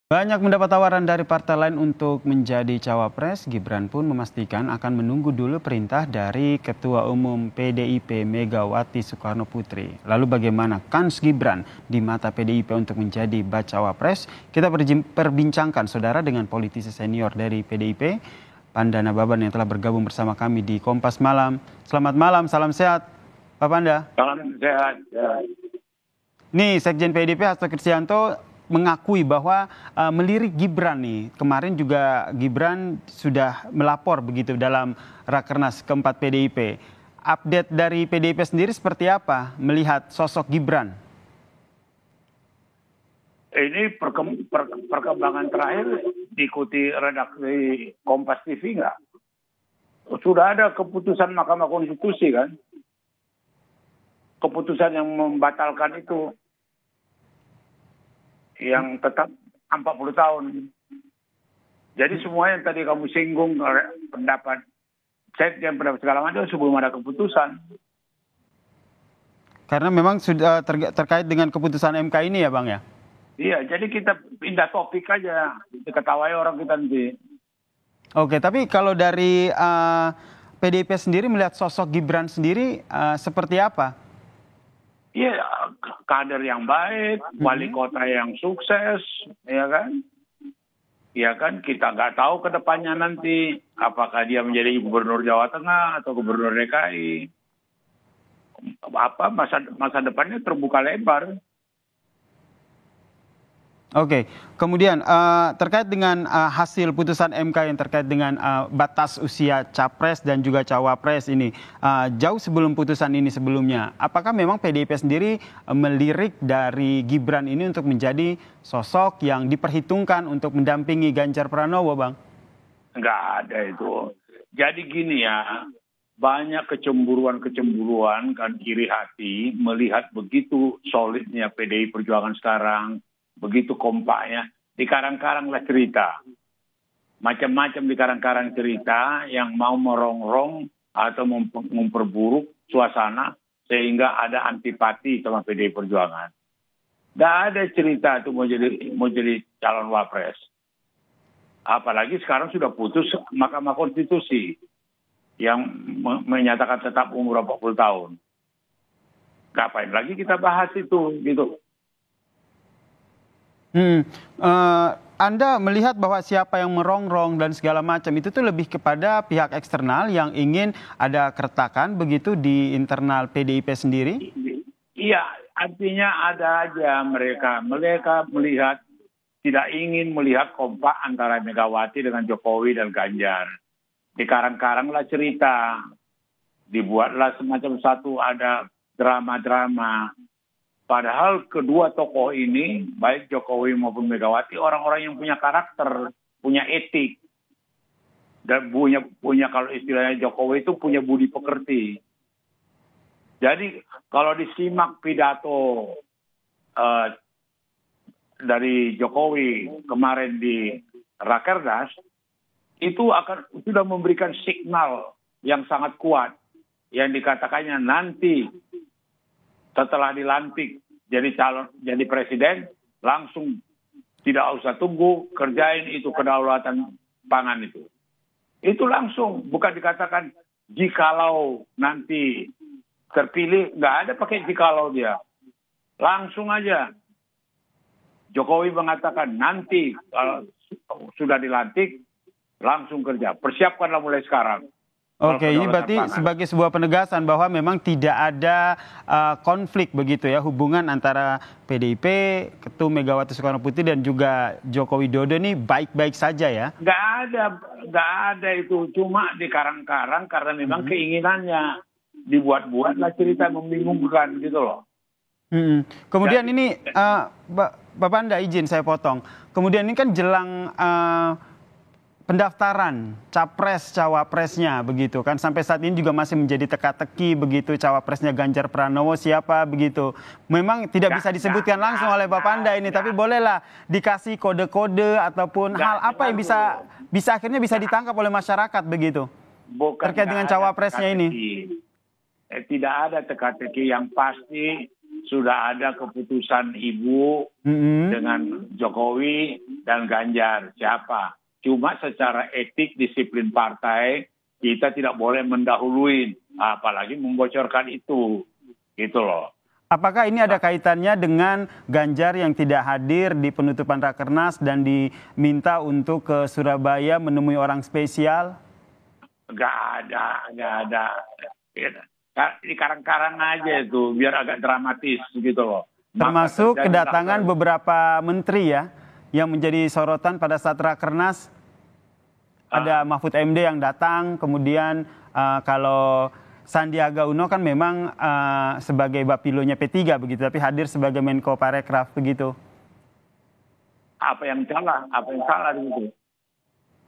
Banyak mendapat tawaran dari partai lain untuk menjadi cawapres. Gibran pun memastikan akan menunggu dulu perintah dari Ketua Umum PDIP Megawati Soekarno Putri. Lalu bagaimana kans Gibran di mata PDIP untuk menjadi bacawapres? Kita perbincangkan saudara dengan politisi senior dari PDIP, Panda Nababan yang telah bergabung bersama kami di Kompas Malam. Selamat malam, salam sehat Pak Panda. Salam sehat. Nih, Sekjen PDIP Hasto Kristianto mengakui bahwa melirik Gibran nih. Kemarin juga Gibran sudah melapor begitu dalam Rakernas keempat PDIP. Update dari PDIP sendiri seperti apa melihat sosok Gibran? Ini perkembangan terakhir diikuti redaksi Kompas TV nggak? Sudah ada keputusan Mahkamah Konstitusi kan? Keputusan yang membatalkan itu. Yang tetap 40 tahun. Jadi semua yang tadi kamu singgung pendapat sekjen, pendapat segala macam sebelum ada keputusan. Karena memang sudah terkait dengan keputusan MK ini ya Bang ya? Iya, jadi kita pindah topik aja. Diketawai orang kita nanti. Oke, tapi kalau dari PDIP sendiri melihat sosok Gibran sendiri seperti apa? Iya, kader yang baik, wali kota yang sukses, ya kan? Ya kan, kita nggak tahu ke depannya nanti apakah dia menjadi gubernur Jawa Tengah atau gubernur DKI. Apa masa depannya terbuka lebar. Oke, kemudian terkait dengan hasil putusan MK yang terkait dengan batas usia capres dan juga cawapres ini, jauh sebelum putusan ini sebelumnya, apakah memang PDIP sendiri melirik dari Gibran ini untuk menjadi sosok yang diperhitungkan untuk mendampingi Ganjar Pranowo, Bang? Nggak ada itu. Jadi gini ya, banyak kecemburuan kan iri hati melihat begitu solidnya PDI Perjuangan sekarang. Begitu kompaknya, dikarang-karanglah cerita. Macam-macam dikarang-karang cerita yang mau merongrong atau memperburuk suasana sehingga ada antipati sama PDI Perjuangan. Nggak ada cerita itu mau jadi calon wapres. Apalagi sekarang sudah putus Mahkamah Konstitusi yang menyatakan tetap umur 40 tahun. Ngapain lagi kita bahas itu gitu. Anda melihat bahwa siapa yang merongrong dan segala macam itu tuh lebih kepada pihak eksternal yang ingin ada keretakan begitu di internal PDIP sendiri? Iya, artinya ada aja mereka melihat tidak ingin melihat kompak antara Megawati dengan Jokowi dan Ganjar. Dikarang-karanglah cerita, dibuatlah semacam satu ada drama-drama. Padahal kedua tokoh ini, baik Jokowi maupun Megawati, orang-orang yang punya karakter, punya etik. Dan punya kalau istilahnya Jokowi itu punya budi pekerti. Jadi kalau disimak pidato dari Jokowi kemarin di Rakernas, itu sudah memberikan signal yang sangat kuat. Yang dikatakannya nanti setelah dilantik jadi presiden, langsung tidak usah tunggu, kerjain itu kedaulatan pangan itu. Itu langsung, bukan dikatakan jikalau nanti terpilih, nggak ada pakai jikalau dia. Langsung aja. Jokowi mengatakan nanti kalau sudah dilantik, langsung kerja. Persiapkanlah mulai sekarang. Oke, ini berarti sebagai sebuah penegasan bahwa memang tidak ada konflik begitu ya, hubungan antara PDIP, Ketua Megawati Soekarno Putri dan juga Joko Widodo ini baik-baik saja ya? Nggak ada itu, cuma dikarang-karang karena memang keinginannya dibuat-buatlah cerita membingungkan gitu loh. Kemudian ini, Bapak Anda izin saya potong, kemudian ini kan jelang pendaftaran capres cawapresnya begitu kan, sampai saat ini juga masih menjadi teka-teki begitu, cawapresnya Ganjar Pranowo siapa begitu. Memang tidak bisa disebutkan langsung oleh Bapak Anda ini, tapi bolehlah dikasih kode-kode ataupun hal apa yang bisa akhirnya bisa ditangkap oleh masyarakat begitu terkait dengan cawapresnya ini. Tidak ada teka-teki, yang pasti sudah ada keputusan Ibu dengan Jokowi dan Ganjar. Siapa? Cuma secara etik disiplin partai kita tidak boleh mendahului, apalagi membocorkan itu. Gitu loh. Apakah ini ada kaitannya dengan Ganjar yang tidak hadir di penutupan Rakernas dan diminta untuk ke Surabaya menemui orang spesial? Nggak ada. Di karang-karang aja itu, biar agak dramatis gitu loh. Termasuk kedatangan beberapa menteri ya, yang menjadi sorotan pada saat Rakernas. Ada Mahfud MD yang datang, kemudian kalau Sandiaga Uno kan memang sebagai bapilonya P3 begitu, tapi hadir sebagai Menko Parekraf begitu. Apa yang salah gitu?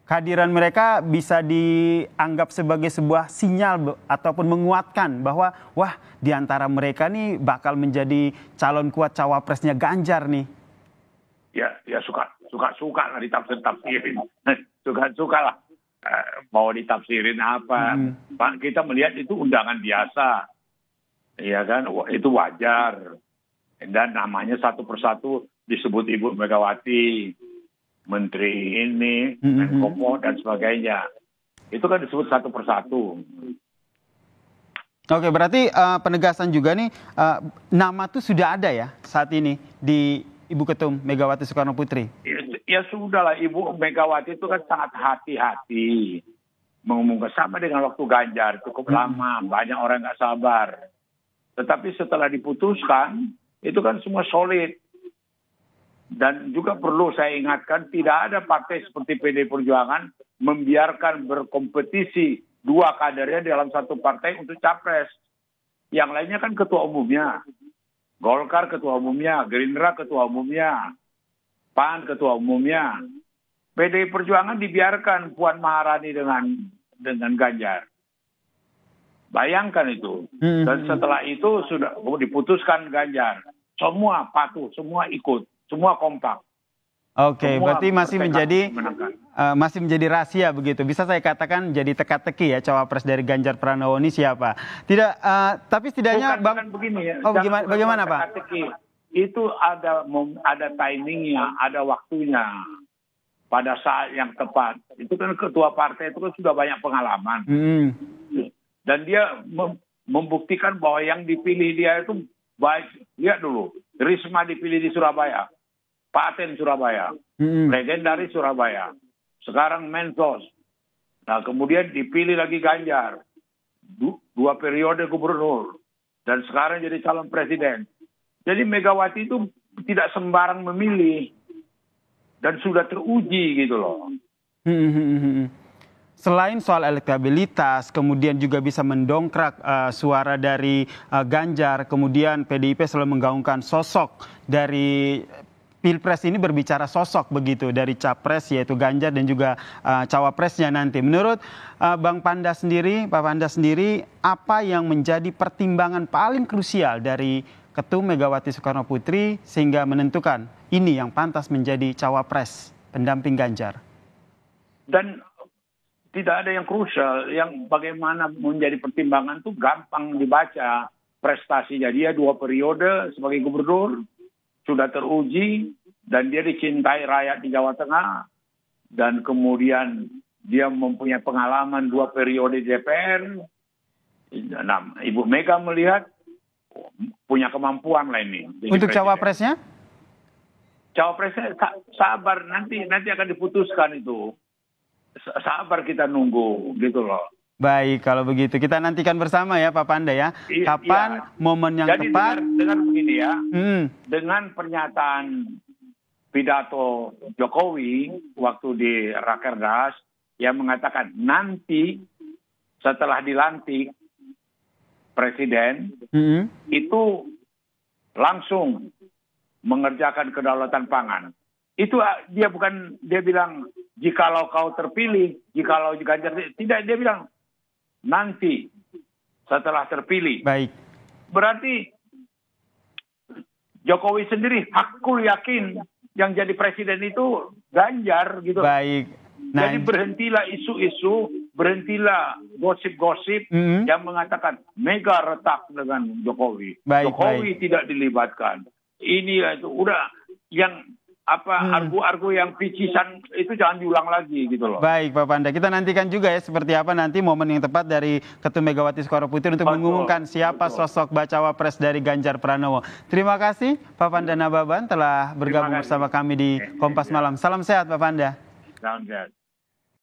Kehadiran mereka bisa dianggap sebagai sebuah sinyal ataupun menguatkan bahwa wah di antara mereka nih bakal menjadi calon kuat cawapresnya Ganjar nih. Ya suka lah ditafsirin. Suka lah. Mau ditafsirin apa? Pak, kita melihat itu undangan biasa, ya kan? Itu wajar. Dan namanya satu persatu disebut Ibu Megawati, Menteri ini, Menkopo dan sebagainya. Itu kan disebut satu persatu. Oke, berarti penegasan juga nih nama tuh sudah ada ya saat ini di Ibu Ketum Megawati Soekarno Putri. Ya sudah lah, Ibu Megawati itu kan sangat hati-hati mengumumkan, sama dengan waktu Ganjar cukup lama, banyak orang nggak sabar. Tetapi setelah diputuskan itu kan semua solid. Dan juga perlu saya ingatkan, tidak ada partai seperti PDI Perjuangan membiarkan berkompetisi dua kadernya dalam satu partai untuk capres. Yang lainnya kan ketua umumnya, Golkar ketua umumnya, Gerindra ketua umumnya, PAN ketua umumnya. PDI Perjuangan dibiarkan Puan Maharani dengan Ganjar. Bayangkan itu. Dan setelah itu sudah diputuskan Ganjar. Semua patuh, semua ikut, semua kompak. Oke, berarti masih menjadi rahasia begitu. Bisa saya katakan jadi teka-teki ya cawapres dari Ganjar Pranowo ini siapa? Tidak, tapi setidaknya bukan begini ya. Oh, bagaimana Pak? Teka-teki. Itu ada timingnya, ada waktunya. Pada saat yang tepat. Itu kan ketua partai itu kan sudah banyak pengalaman. Dan dia membuktikan bahwa yang dipilih dia itu baik. Lihat dulu, Risma dipilih di Surabaya, Paten Surabaya, legendaris Surabaya. Sekarang Mensos. Nah kemudian dipilih lagi Ganjar. 2 periode gubernur. Dan sekarang jadi calon presiden. Jadi Megawati itu tidak sembarang memilih. Dan sudah teruji gitu loh. Selain soal elektabilitas, kemudian juga bisa mendongkrak suara dari Ganjar, kemudian PDIP selalu menggaungkan sosok dari Pilpres ini, berbicara sosok begitu dari capres yaitu Ganjar dan juga cawapresnya nanti. Menurut Bang Panda sendiri, Pak Panda sendiri, apa yang menjadi pertimbangan paling krusial dari Ketum Megawati Soekarno Putri sehingga menentukan ini yang pantas menjadi cawapres pendamping Ganjar? Dan tidak ada yang krusial, yang bagaimana menjadi pertimbangan itu gampang dibaca. Prestasinya dia 2 periode sebagai gubernur, sudah teruji, dan dia dicintai rakyat di Jawa Tengah, dan kemudian dia mempunyai pengalaman 2 periode DPR. Nah, Ibu Mega melihat punya kemampuan lah ini. Untuk cawapresnya? Cawapresnya sabar, nanti akan diputuskan itu. Sabar kita nunggu gitu loh. Baik, kalau begitu kita nantikan bersama ya Pak Panda ya. Kapan momen yang jadi tepat? Dengar begini ya. Dengan pernyataan pidato Jokowi waktu di Rakernas yang mengatakan nanti setelah dilantik presiden itu langsung mengerjakan kedaulatan pangan. Itu dia bilang jikalau kau terpilih, jikalau Ganjar tidak, dia bilang nanti setelah terpilih. Baik. Berarti Jokowi sendiri aku yakin yang jadi presiden itu Ganjar gitu. Baik. Jadi berhentilah isu-isu berhentilah gosip-gosip yang mengatakan Mega retak dengan Jokowi. Jokowi tidak dilibatkan. Ini itu udah yang argo-argo yang picisan itu jangan diulang lagi gitu loh. Baik Pak Panda, kita nantikan juga ya seperti apa nanti momen yang tepat dari Ketum Megawati Soekarno Putri untuk mengumumkan siapa sosok bacawa pres dari Ganjar Pranowo. Terima kasih Pak Panda Nababan telah bergabung bersama kami di Kompas Malam. Salam sehat Pak Panda. Salam sehat.